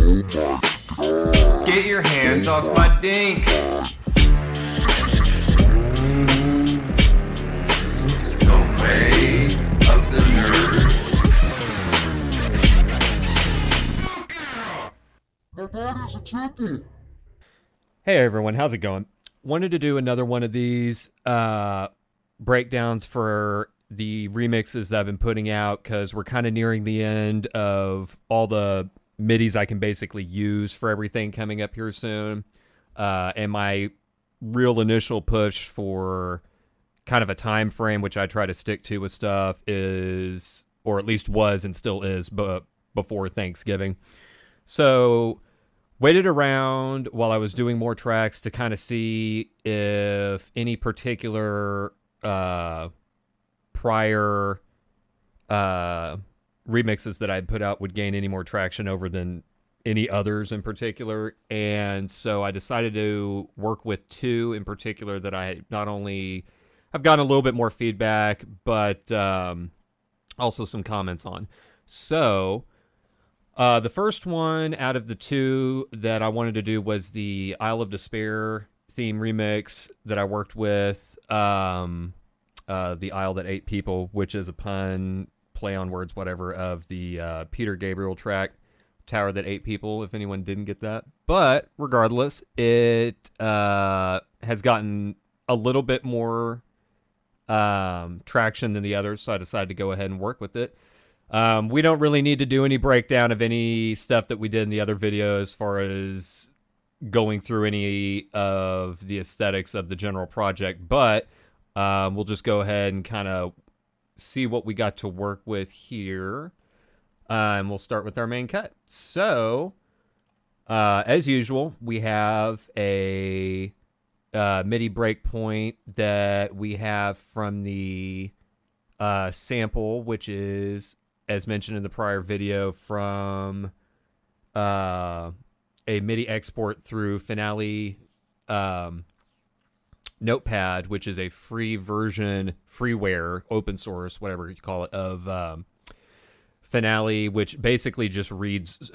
Get your hands off my dink. The way of the nerds. My body's a champion. Hey everyone, how's it going? Wanted to do another one of these breakdowns for the remixes that I've been putting out because we're kind of nearing the end of all the midis I can basically use for everything coming up here soon. And my real initial push for kind of a time frame, which I try to stick to with stuff, is, or at least was and still is, but before Thanksgiving. So waited around while I was doing more tracks to kind of see if any particular prior remixes that I put out would gain any more traction over than any others in particular. And so I decided to work with two in particular that I not only have gotten a little bit more feedback, but also some comments on. So the first one out of the two that I wanted to do was the Isle of Despair theme remix that I worked with, the Isle That Ate People, which is a pun, play on words, whatever, of the Peter Gabriel track, Tower That Ate People, if anyone didn't get that. But regardless, it has gotten a little bit more traction than the others, so I decided to go ahead and work with it. We don't really need to do any breakdown of any stuff that we did in the other video as far as going through any of the aesthetics of the general project, but we'll just go ahead and kind of see what we got to work with here. And we'll start with our main cut. So, as usual, we have a MIDI breakpoint that we have from the sample, which is, as mentioned in the prior video, from a MIDI export through Finale Notepad, which is a free version, freeware, open source, whatever you call it, of Finale, which basically just reads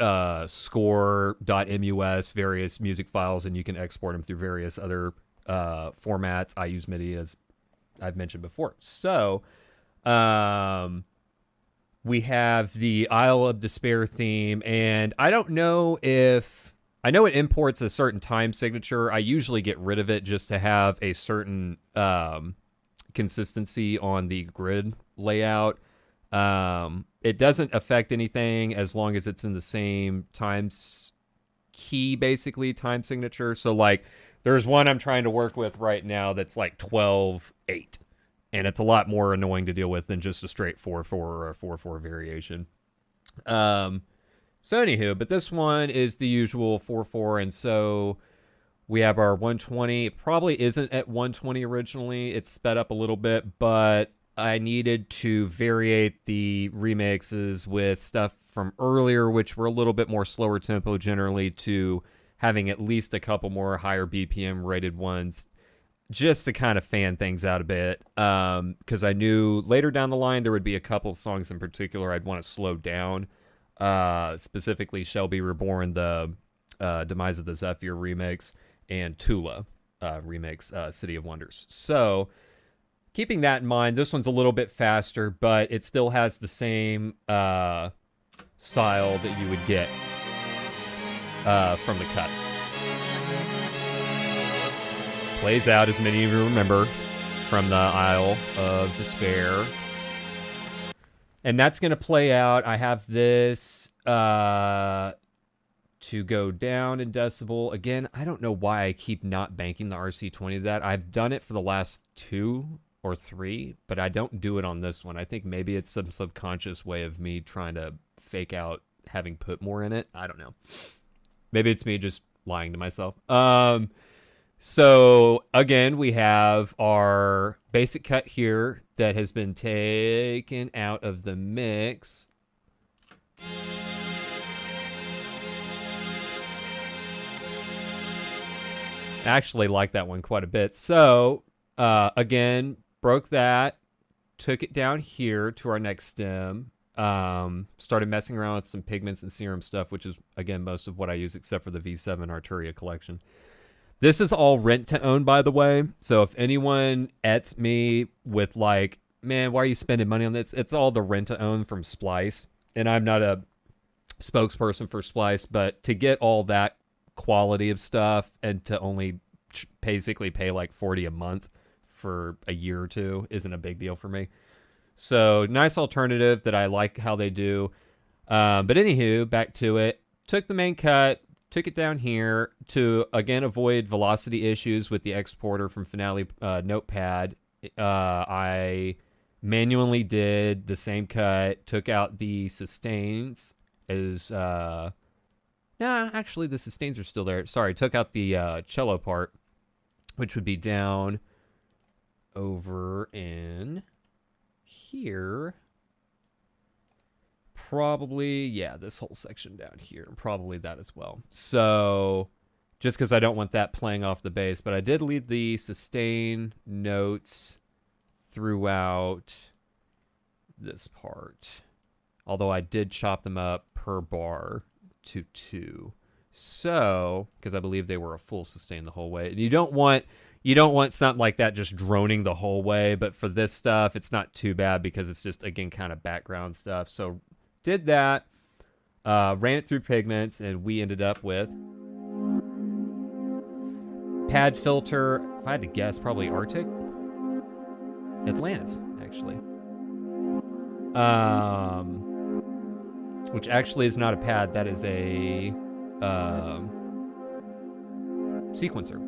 score.mus, various music files, and you can export them through various other formats. I use MIDI, as I've mentioned before. So we have the Isle of Despair theme, and I don't know if... I know it imports a certain time signature. I usually get rid of it just to have a certain consistency on the grid layout. It doesn't affect anything as long as it's in the same key, basically, time signature. So, like, there's one I'm trying to work with right now that's like 12/8. And it's a lot more annoying to deal with than just a straight 4/4 or a 4/4 variation. So anywho, but this one is the usual 4/4, and so we have our 120. It probably isn't at 120 originally. It's sped up a little bit, but I needed to variate the remixes with stuff from earlier, which were a little bit more slower tempo generally, to having at least a couple more higher BPM rated ones, just to kind of fan things out a bit, because I knew later down the line there would be a couple songs in particular I'd want to slow down. Specifically Shelby Reborn, the Demise of the Zephyr remix, and Tula remix, City of Wonders. So keeping that in mind, this one's a little bit faster, but it still has the same style that you would get from the cut. Plays out, as many of you remember, from the Isle of Despair. And that's going to play out. I have this to go down in decibel. Again, I don't know why I keep not banking the RC20 to that. I've done it for the last 2 or 3, but I don't do it on this one. I think maybe it's some subconscious way of me trying to fake out having put more in it. I don't know. Maybe it's me just lying to myself. So, again, we have our basic cut here that has been taken out of the mix. I actually like that one quite a bit. So, again, broke that, took it down here to our next stem, Started messing around with some pigments and serum stuff, which is, again, most of what I use except for the V7 Arturia collection. This is all rent to own, by the way. So if anyone ets me with like, man, why are you spending money on this? It's all the rent to own from Splice. And I'm not a spokesperson for Splice, but to get all that quality of stuff and to only basically pay like $40 a month for a year or two isn't a big deal for me. So nice alternative that I like how they do. But anywho, back to it. Took the main cut, took it down here to, again, avoid velocity issues with the exporter from Finale Notepad. I manually did the same cut, took out the sustains as... actually, the sustains are still there. Sorry, took out the cello part, which would be down over in here. Probably, yeah, this whole section down here. Probably that as well. So, just because I don't want that playing off the bass. But I did leave the sustain notes throughout this part. Although I did chop them up per bar to 2. So, because I believe they were a full sustain the whole way. And you don't want something like that just droning the whole way, but for this stuff, it's not too bad because it's just, again, kind of background stuff. So, did that, ran it through pigments, and we ended up with pad filter, if I had to guess, probably Arctic? Atlantis, actually. Which actually is not a pad, that is a sequencer.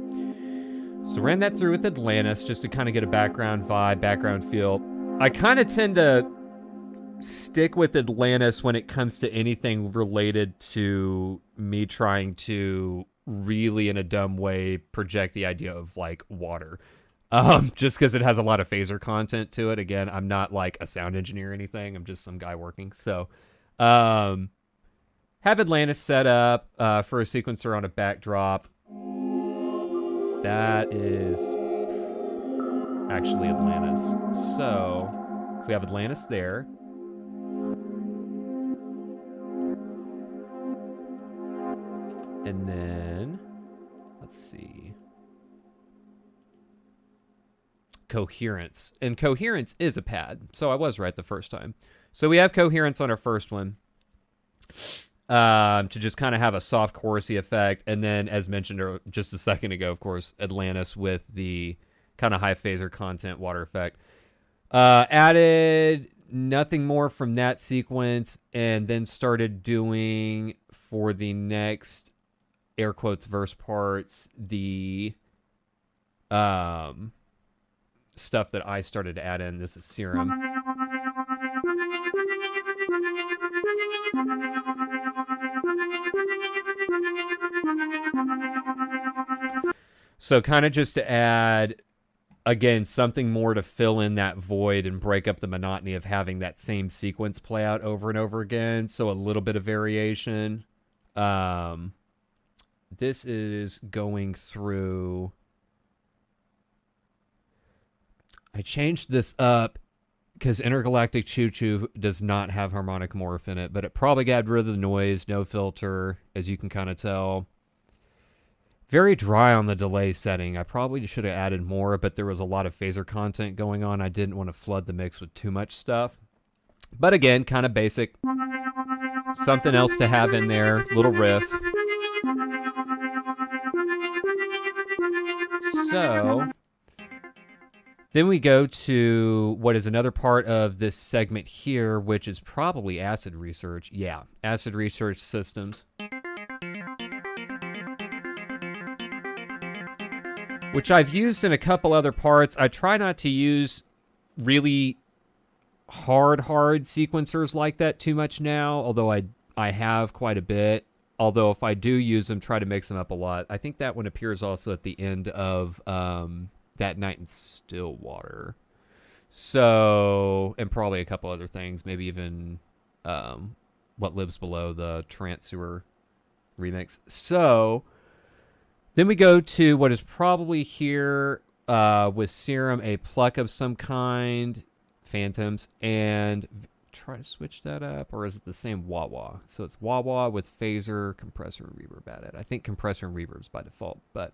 So ran that through with Atlantis just to kind of get a background vibe, background feel. I kind of tend to stick with Atlantis when it comes to anything related to me trying to really, in a dumb way, project the idea of like water. Just because it has a lot of phaser content to it. Again, I'm not like a sound engineer or anything. I'm just some guy working. So have Atlantis set up for a sequencer on a backdrop. That is actually Atlantis. So if we have Atlantis there. And then, let's see. Coherence. And Coherence is a pad. So I was right the first time. So we have Coherence on our first one. To just kind of have a soft chorusy effect. And then, as mentioned just a second ago, of course, Atlantis with the kind of high phaser content water effect. Added nothing more from that sequence, and then started doing, for the next air quotes verse parts, the stuff that I started to add in. This is Serum. So kind of just to add, again, something more to fill in that void and break up the monotony of having that same sequence play out over and over again. So a little bit of variation. This is going through... I changed this up because Intergalactic Choo Choo does not have harmonic morph in it, but it probably got rid of the noise, no filter, as you can kind of tell. Very dry on the delay setting. I probably should have added more, but there was a lot of phaser content going on. I didn't want to flood the mix with too much stuff. But again, kind of basic. Something else to have in there. Little riff. So then we go to what is another part of this segment here, which is probably acid research. Yeah, acid research systems. Which I've used in a couple other parts. I try not to use really hard sequencers like that too much now, although I have quite a bit. Although if I do use them, try to mix them up a lot. I think that one appears also at the end of That Night in Stillwater. So, and probably a couple other things, maybe even What Lives Below, the Trance Sewer remix. So then we go to what is probably here with Serum, a pluck of some kind, Phantoms, and try to switch that up, or is it the same wah-wah? So it's wah-wah with phaser, compressor, and reverb added. I think compressor and reverb is by default, but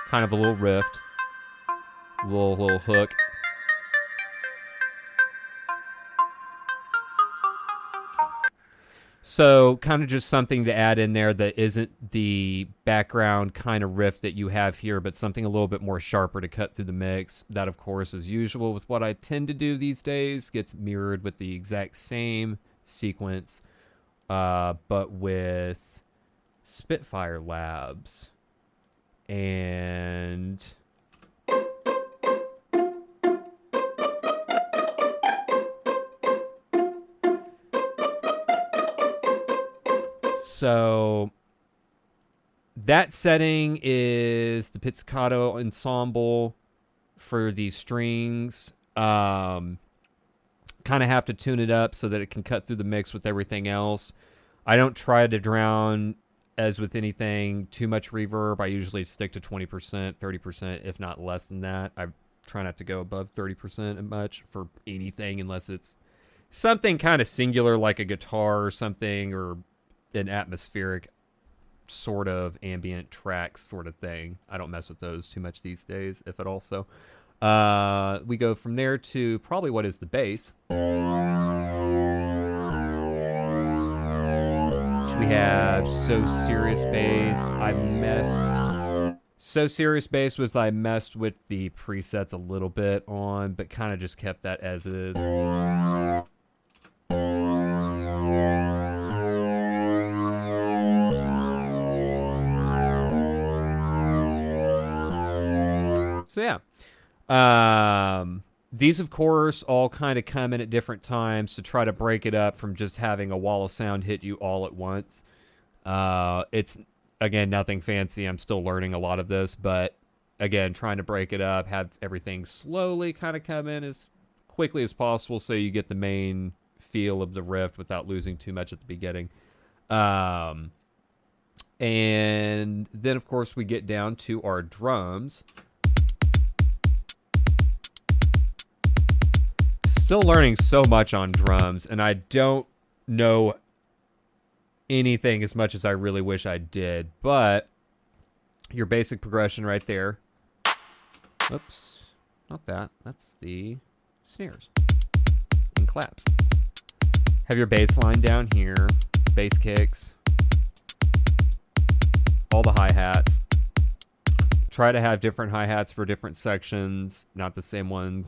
kind of a little rift, little hook. So kind of just something to add in there that isn't the background kind of riff that you have here, but something a little bit more sharper to cut through the mix. That, of course, as usual with what I tend to do these days, gets mirrored with the exact same sequence, but with Spitfire Labs. And so that setting is the pizzicato ensemble for these strings. Kind of have to tune it up so that it can cut through the mix with everything else. I don't try to drown, as with anything, too much reverb. I usually stick to 20%, 30%, if not less than that. I try not to go above 30% much for anything unless it's something kind of singular like a guitar or something, or an atmospheric sort of ambient track sort of thing. I don't mess with those too much these days, if at all. So we go from there to probably what is the bass. We have So Serious Bass. So Serious Bass was I messed with the presets a little bit on, but kind of just kept that as is. So yeah. These, of course, all kind of come in at different times to try to break it up from just having a wall of sound hit you all at once. It's, again, nothing fancy. I'm still learning a lot of this, but, again, trying to break it up, have everything slowly kind of come in as quickly as possible so you get the main feel of the riff without losing too much at the beginning. And then, of course, we get down to our drums. Still learning so much on drums, and I don't know anything as much as I really wish I did, but your basic progression right there. Oops, not that. That's the snares and claps. Have your bass line down here, bass kicks, all the hi-hats. Try to have different hi-hats for different sections, not the same one,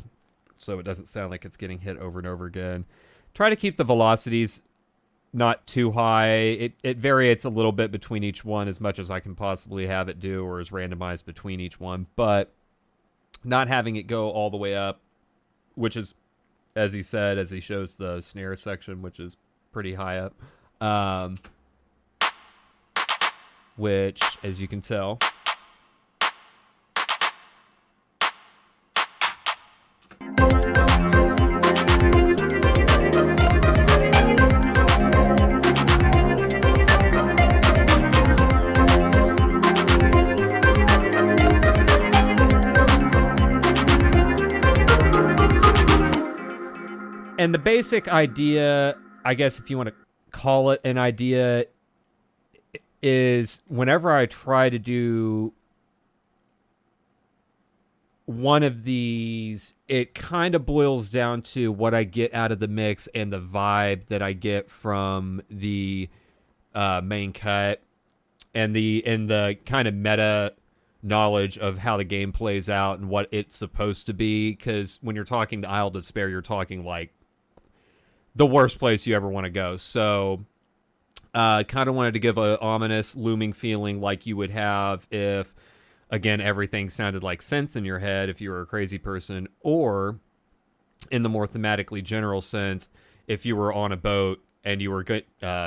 so it doesn't sound like it's getting hit over and over again. Try to keep the velocities not too high. It varies a little bit between each one, as much as I can possibly have it do, or is randomized between each one, but not having it go all the way up, which is, as he said, as he shows the snare section, which is pretty high up, which, as you can tell, and the basic idea, I guess if you want to call it an idea, is whenever I try to do one of these, it kind of boils down to what I get out of the mix and the vibe that I get from the main cut, and the kind of meta knowledge of how the game plays out and what it's supposed to be. Because when you're talking the Isle of Despair, you're talking like the worst place you ever want to go. So kind of wanted to give an ominous, looming feeling like you would have if, again, everything sounded like sense in your head if you were a crazy person, or in the more thematically general sense, if you were on a boat and you were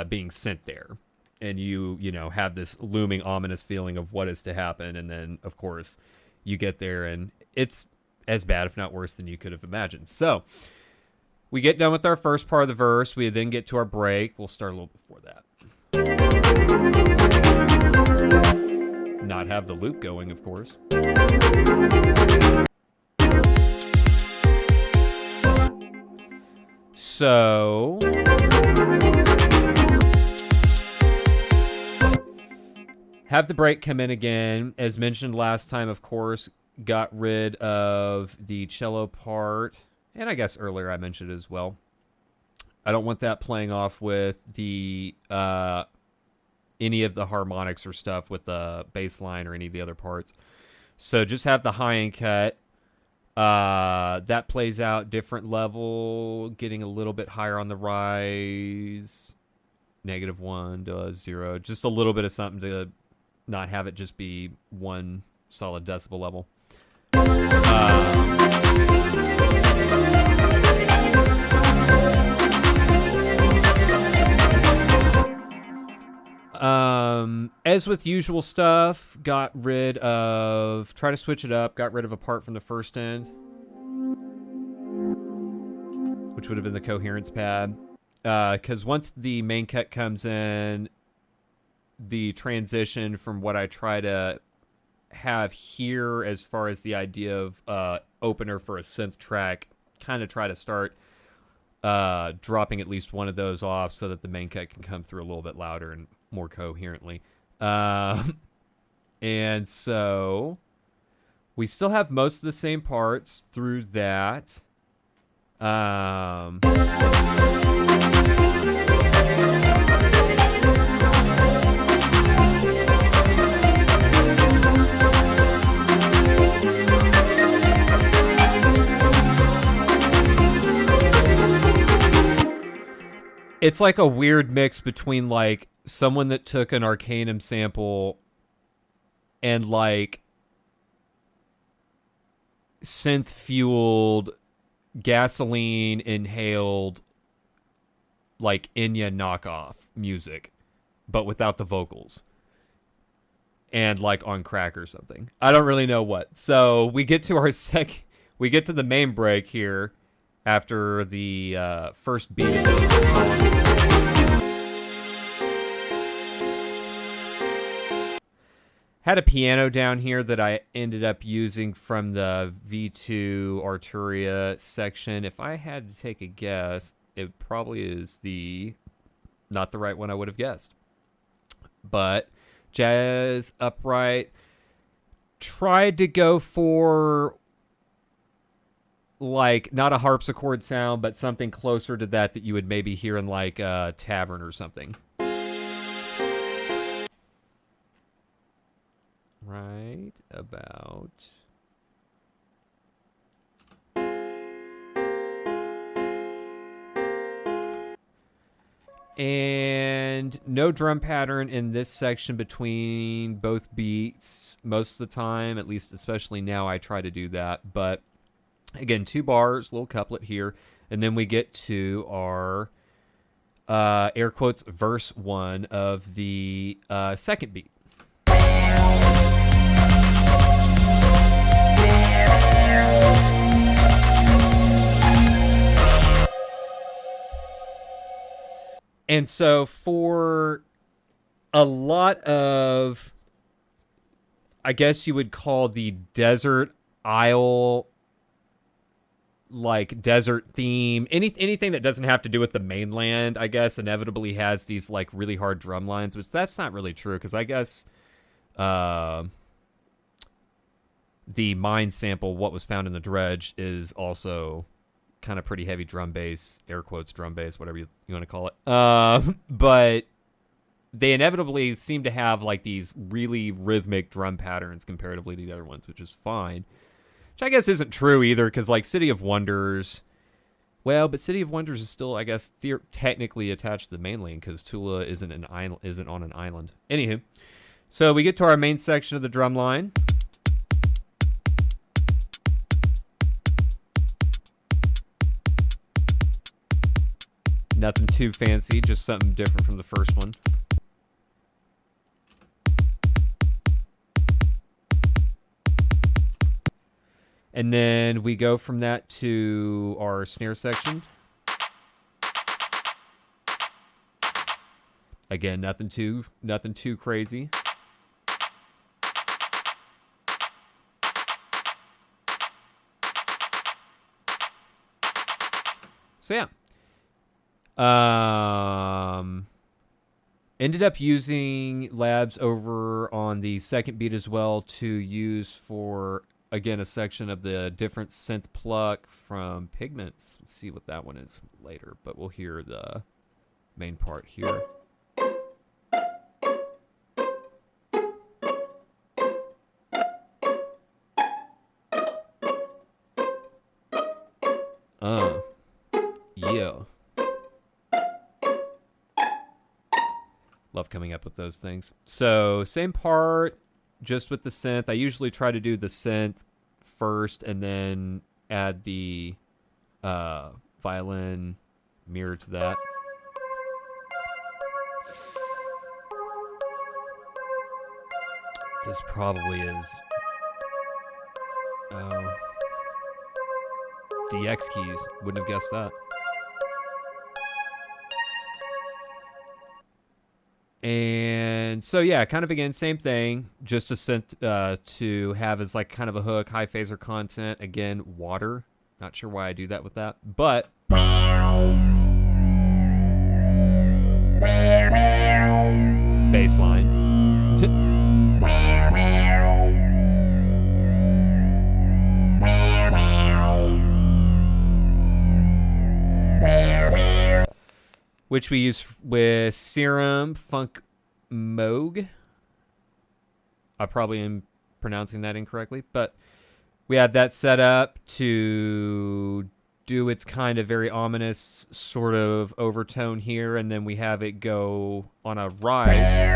being sent there, and you have this looming, ominous feeling of what is to happen, and then, of course, you get there, and it's as bad, if not worse, than you could have imagined. So we get done with our first part of the verse. We then get to our break. We'll start a little before that. not have the loop going, of course. So have the break come in again. As mentioned last time, of course, got rid of the cello part. And I guess earlier I mentioned it as well. I don't want that playing off with the any of the harmonics or stuff with the bass line or any of the other parts. So just have the high end cut. That plays out different level, getting a little bit higher on the rise. -1 to 0. Just a little bit of something to not have it just be one solid decibel level. As with usual stuff, got rid of, try to switch it up, got rid of a part from the first end, which would have been the coherence pad. Because once the main cut comes in, the transition from what I try to have here as far as the idea of opener for a synth track, kind of try to start dropping at least one of those off so that the main cut can come through a little bit louder and more coherently. And so we still have most of the same parts through that. It's like a weird mix between like someone that took an Arcanum sample and like synth fueled gasoline inhaled like Enya knockoff music, but without the vocals. And like on crack or something. I don't really know what. So we get to our we get to the main break here after the first beat of the song. Had a piano down here that I ended up using from the V2 Arturia section. If I had to take a guess, it probably is not the right one I would have guessed. But jazz upright, tried to go for like not a harpsichord sound, but something closer to that you would maybe hear in like a tavern or something. Right about. And no drum pattern in this section between both beats most of the time, at least especially now I try to do that. But again, 2 bars, little couplet here, and then we get to our air quotes verse 1 of the second beat. And so for a lot of, I guess you would call the desert isle, like desert theme, anything that doesn't have to do with the mainland, I guess, inevitably has these like really hard drum lines, which that's not really true, because I guess the mine sample, What Was Found in the Dredge, is also kind of pretty heavy drum bass, air quotes drum bass, whatever you want to call it. But they inevitably seem to have like these really rhythmic drum patterns comparatively to the other ones, which is fine. Which I guess isn't true either, because like City of Wonders, well, but City of Wonders is still, I guess, technically attached to the mainland, because Tula isn't on an island. Anywho, so we get to our main section of the drum line. Nothing too fancy, just something different from the first one. And then we go from that to our snare section. Again, nothing too crazy. So yeah. Ended up using labs over on the second beat as well to use for, again, a section of the different synth pluck from Pigments. Let's see what that one is later, but we'll hear the main part here. Yeah. Love coming up with those things. So same part, just with the synth. I usually try to do the synth first and then add the violin mirror to that. This probably is... Oh. DX keys. Wouldn't have guessed that. And so yeah, kind of again, same thing. Just a synth to have as like kind of a hook, high phaser content. Again, water. Not sure why I do that with that, but baseline. Which we use with Serum Funk Moog. I probably am pronouncing that incorrectly, but we have that set up to do its kind of very ominous sort of overtone here, and then we have it go on a rise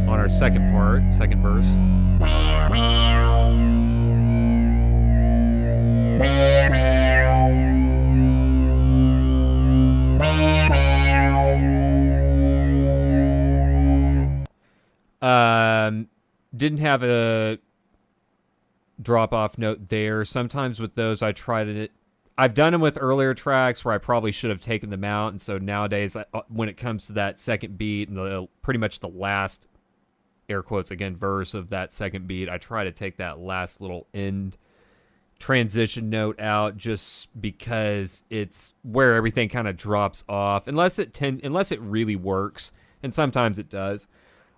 on our second part, second verse. Didn't have a drop-off note there. Sometimes with those, I tried it. I've done them with earlier tracks where I probably should have taken them out, and so nowadays, when it comes to that second beat and pretty much the last, air quotes again, verse of that second beat, I try to take that last little end transition note out just because it's where everything kind of drops off, unless it really works, and sometimes it does.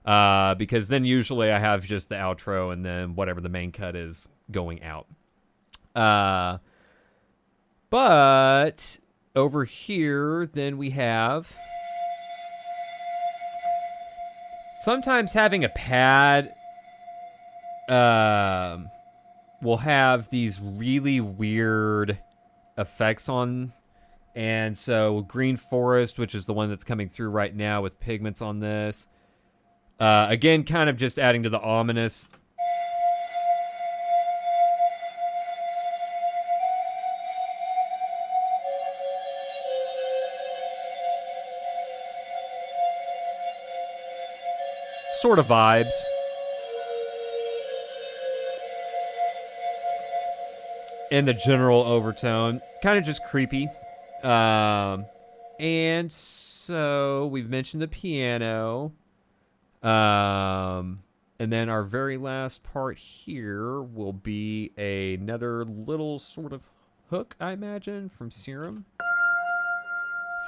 Because then usually I have just the outro and then whatever the main cut is going out. But over here, then we have... Sometimes having a pad will have these really weird effects on. And so Green Forest, which is the one that's coming through right now with Pigments on this. Again, kind of just adding to the ominous. Sort of vibes. And the general overtone. Kind of just creepy. And so we've mentioned the piano. And then our very last part here will be another little sort of hook, I imagine, from Serum.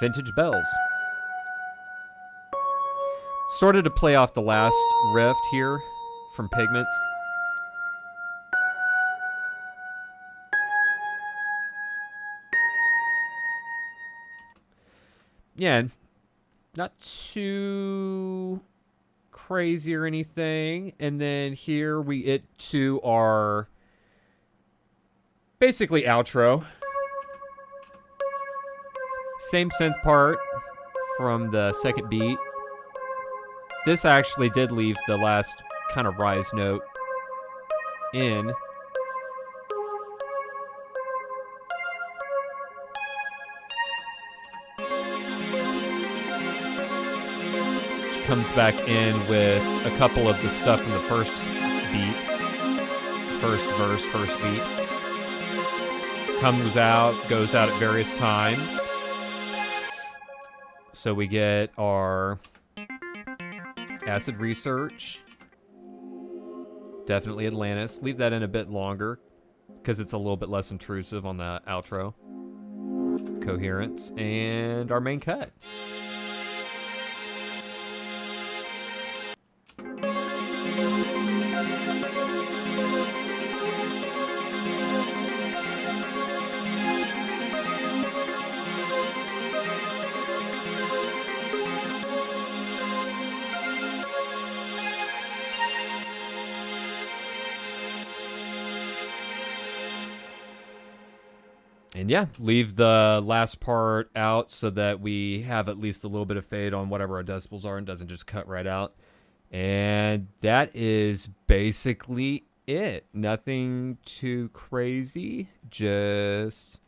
Vintage Bells. Started to play off the last riff here from Pigments. Yeah, not too crazy or anything. And then here we get to our basically outro. Same synth part from the second beat. This actually did leave the last kind of rise note in. Comes back in with a couple of the stuff from the first beat, first verse, first beat. Comes out, goes out at various times. So we get our Acid Research. Definitely Atlantis. Leave that in a bit longer because it's a little bit less intrusive on the outro. coherence and our main cut. And yeah, leave the last part out so that we have at least a little bit of fade on whatever our decibels are and doesn't just cut right out. And that is basically it. Nothing too crazy. Just,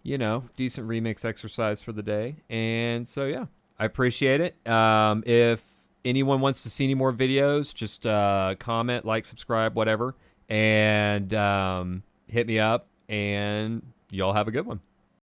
you know, decent remix exercise for the day. And so, yeah, I appreciate it. If anyone wants to see any more videos, just comment, like, subscribe, whatever. And hit me up. And y'all have a good one.